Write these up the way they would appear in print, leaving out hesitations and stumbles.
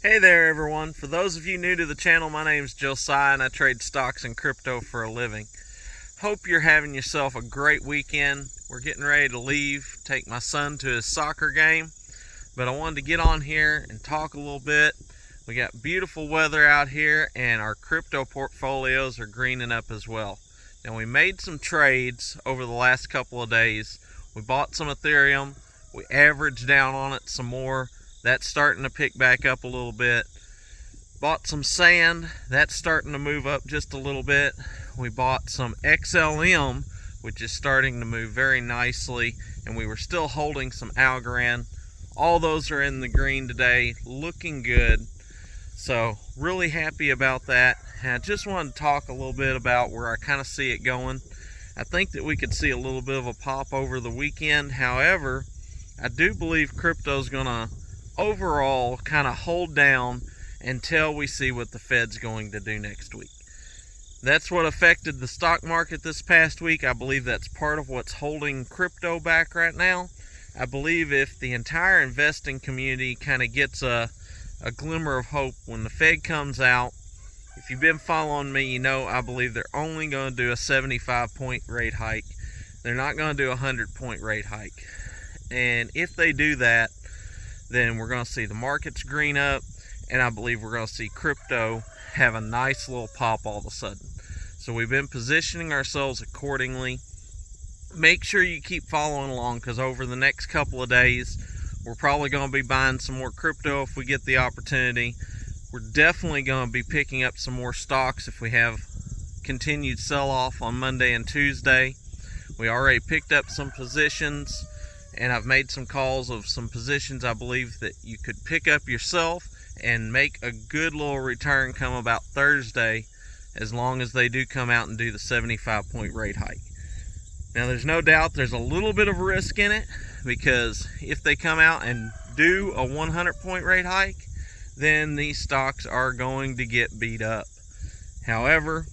Hey there everyone. For those of you new to the channel, my name is Josiah and I trade stocks and crypto for a living. Hope you're having yourself a great weekend. We're getting ready to leave, take my son to his soccer game, but I wanted to get on here and talk a little bit. We got beautiful weather out here and our crypto portfolios are greening up as well. Now, we made some trades over the last couple of days. We bought some Ethereum, we averaged down on it some more. That's starting to pick back up a little bit. Bought some sand. That's starting to move up just a little bit. We bought some XLM, which is starting to move very nicely. And we were still holding some Algorand. All those are in the green today, looking good. So really happy about that. And I just wanted to talk a little bit about where I kind of see it going. I think that we could see a little bit of a pop over the weekend. However, I do believe crypto's gonna overall kind of hold down until we see what the Fed's going to do next week. That's what affected the stock market this past week. I believe that's part of what's holding crypto back right now. I believe if the entire investing community kind of gets a glimmer of hope when the Fed comes out, if you've been following me, you know I believe they're only going to do a 75-point rate hike. They're not going to do a 100-point rate hike. And if they do that, then we're going to see the markets green up, and I believe we're going to see crypto have a nice little pop all of a sudden. So we've been positioning ourselves accordingly. Make sure you keep following along, because over the next couple of days, we're probably going to be buying some more crypto if we get the opportunity. We're definitely going to be picking up some more stocks if we have continued sell-off on Monday and Tuesday. We already picked up some positions, and I've made some calls of some positions I believe that you could pick up yourself and make a good little return come about Thursday, as long as they do come out and do the 75-point rate hike. Now, there's no doubt there's a little bit of risk in it, because if they come out and do a 100-point rate hike, then these stocks are going to get beat up. However,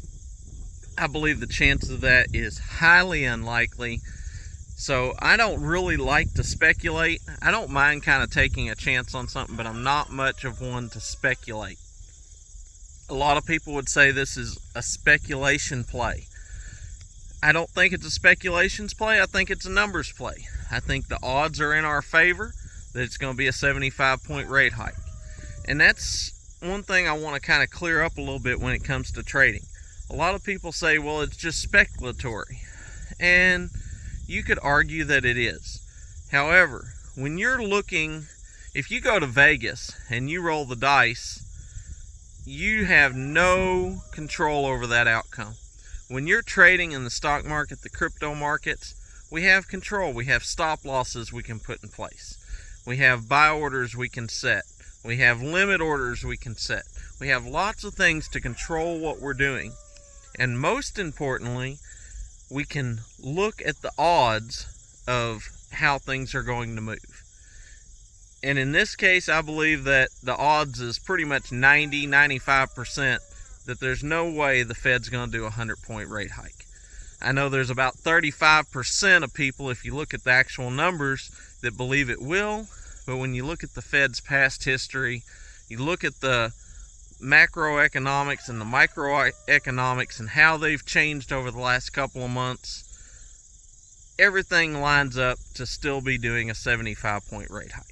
I believe the chance of that is highly unlikely. So I don't really like to speculate. I don't mind kind of taking a chance on something, but I'm not much of one to speculate. A lot of people would say this is a speculation play. I don't think it's a speculations play. I think it's a numbers play. I think the odds are in our favor that it's going to be a 75-point rate hike. And that's one thing I want to kind of clear up a little bit when it comes to trading. A lot of people say, well, it's just speculatory. And you could argue that it is. However, when you're looking, if you go to Vegas and you roll the dice, you have no control over that outcome. When you're trading in the stock market, the crypto markets, we have control. We have stop losses we can put in place. We have buy orders we can set. We have limit orders we can set. We have lots of things to control what we're doing. And most importantly, we can look at the odds of how things are going to move. And in this case, I believe that the odds is pretty much 90-95% that there's no way the Fed's going to do a 100-point rate hike. I know there's about 35% of people, if you look at the actual numbers, that believe it will. But when you look at the Fed's past history, you look at the macroeconomics and the microeconomics and how they've changed over the last couple of months, everything lines up to still be doing a 75-point rate hike.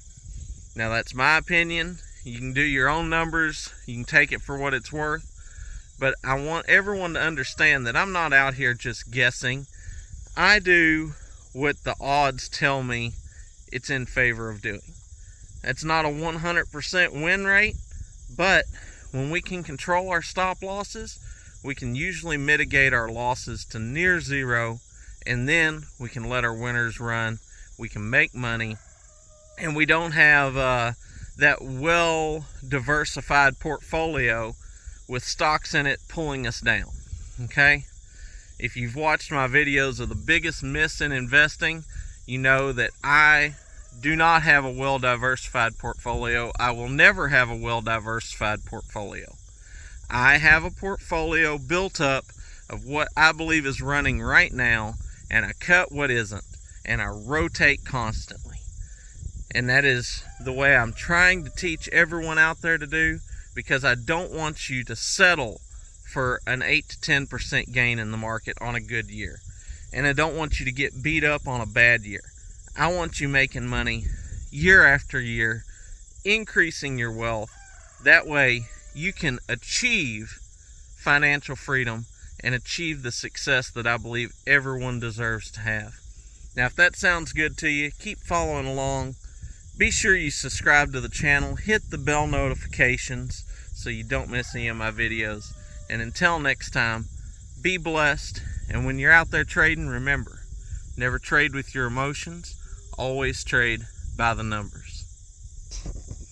Now, that's my opinion. You can do your own numbers. You can take it for what it's worth. But I want everyone to understand that I'm not out here just guessing. I do what the odds tell me it's in favor of doing. That's not a 100% win rate, but when we can control our stop losses, we can usually mitigate our losses to near zero, and then we can let our winners run. We can make money, and we don't have that well-diversified portfolio with stocks in it pulling us down, okay? If you've watched my videos of the biggest myths in investing, you know that I do not have a well-diversified portfolio. I will never have a well-diversified portfolio. I have a portfolio built up of what I believe is running right now, and I cut what isn't, and I rotate constantly. And that is the way I'm trying to teach everyone out there to do, because I don't want you to settle for an 8 to 10% gain in the market on a good year. And I don't want you to get beat up on a bad year. I want you making money year after year, increasing your wealth. That way you can achieve financial freedom and achieve the success that I believe everyone deserves to have. Now, if that sounds good to you, keep following along. Be sure you subscribe to the channel, hit the bell notifications so you don't miss any of my videos. And until next time, be blessed. And when you're out there trading, remember, never trade with your emotions, always trade by the numbers.